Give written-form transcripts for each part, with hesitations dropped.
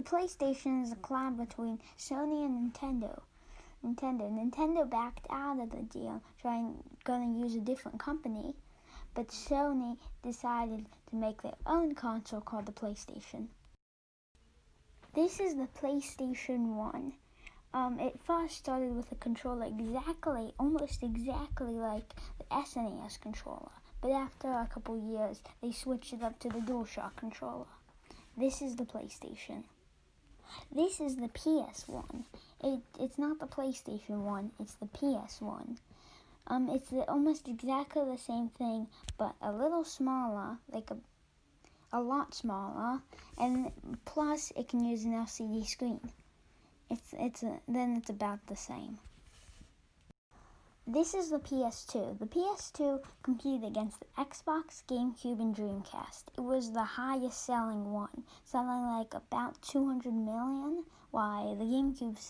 PlayStation is a collab between Sony and Nintendo. Nintendo backed out of the deal, gonna use a different company, but Sony decided to make their own console called the PlayStation. This is the PlayStation 1. It first started with a controller almost exactly like the SNES controller, but after a couple years, they switched it up to the DualShock controller. This is the PlayStation. This is the PS1. It's not the PlayStation 1, it's the PS1. It's almost exactly the same thing, but a little smaller, like a lot smaller, and plus it can use an LCD screen. Then it's about the same. This is the PS2. The PS2 competed against the Xbox, GameCube, and Dreamcast. It was the highest selling one, selling like about 200 million, while the GameCube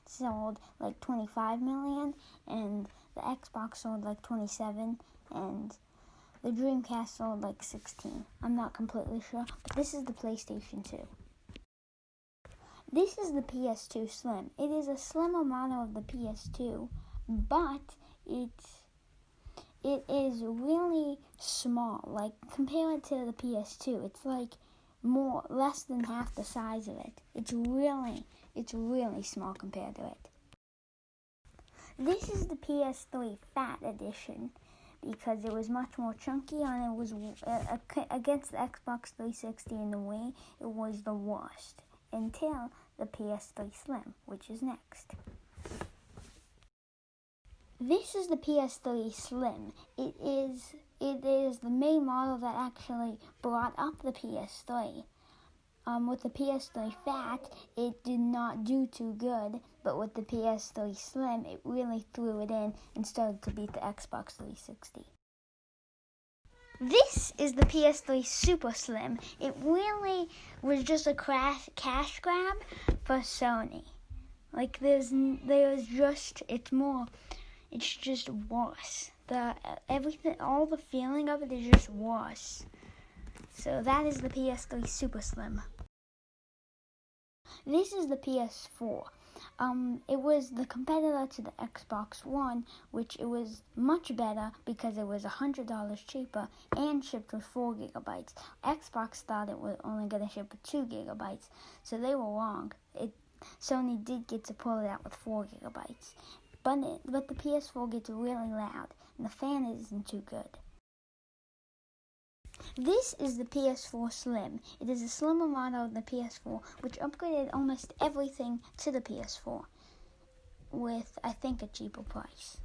sold like 25 million, and the Xbox sold like 27, and the Dreamcast sold like 16. I'm not completely sure, but this is the PlayStation 2. This is the PS2 Slim. It is a slimmer model of the PS2, but it is really small. Like, compared to the PS2, it's like less than half the size of it. It's really small compared to it. This is the PS3 Fat Edition, because it was much more chunky, and it was against the Xbox 360 and the Wii, it was the worst, until the PS3 Slim, which is next. This is the PS3 Slim. It is the main model that actually brought up the PS3. With the PS3 Fat, it did not do too good, but with the PS3 Slim, it really threw it in and started to beat the Xbox 360. This is the PS3 Super Slim. It really was just a cash grab for Sony. Like, it's just worse. All the feeling of it is just worse. So that is the PS3 Super Slim. This is the PS4. It was the competitor to the Xbox One, which it was much better because it was $100 cheaper and shipped with 4 gigabytes. Xbox thought it was only going to ship with 2 gigabytes, so they were wrong. Sony did get to pull it out with 4 gigabytes. But the PS4 gets really loud, and the fan isn't too good. This is the PS4 Slim. It is a slimmer model of the PS4, which upgraded almost everything to the PS4, with, I think, a cheaper price.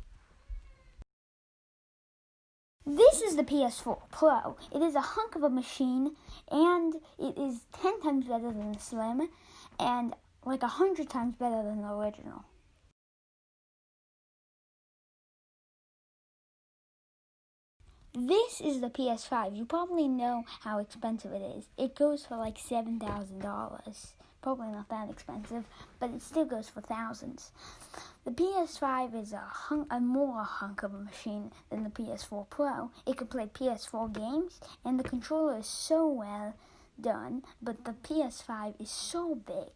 This is the PS4 Pro. It is a hunk of a machine, and it is 10 times better than the Slim, and like 100 times better than the original. This is the PS5. You probably know how expensive it is. It goes for like $7,000. Probably not that expensive, but it still goes for thousands. The PS5 is a more hunk of a machine than the PS4 Pro. It can play PS4 games, and the controller is so well done, but the PS5 is so big.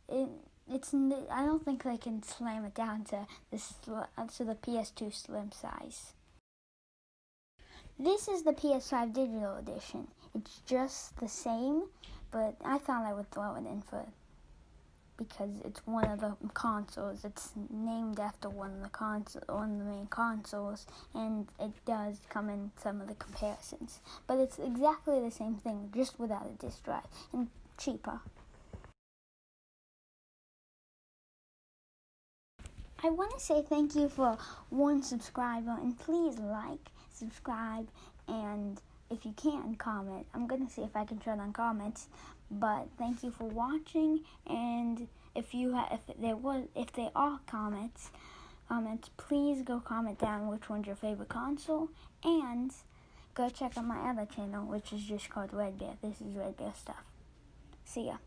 I don't think they can slam it down to the PS2 Slim size. This is the PS5 Digital Edition. It's just the same, but I thought I would throw it in because it's one of the consoles. It's named after one of the main consoles, and it does come in some of the comparisons. But it's exactly the same thing, just without a disc drive, and cheaper. I want to say thank you for 1 subscriber, and please like, subscribe, and if you can, comment. I'm going to see if I can turn on comments, but thank you for watching, and if there are comments, please go comment down which one's your favorite console, and go check out my other channel, which is just called Red Bear. This is Red Bear Stuff. See ya.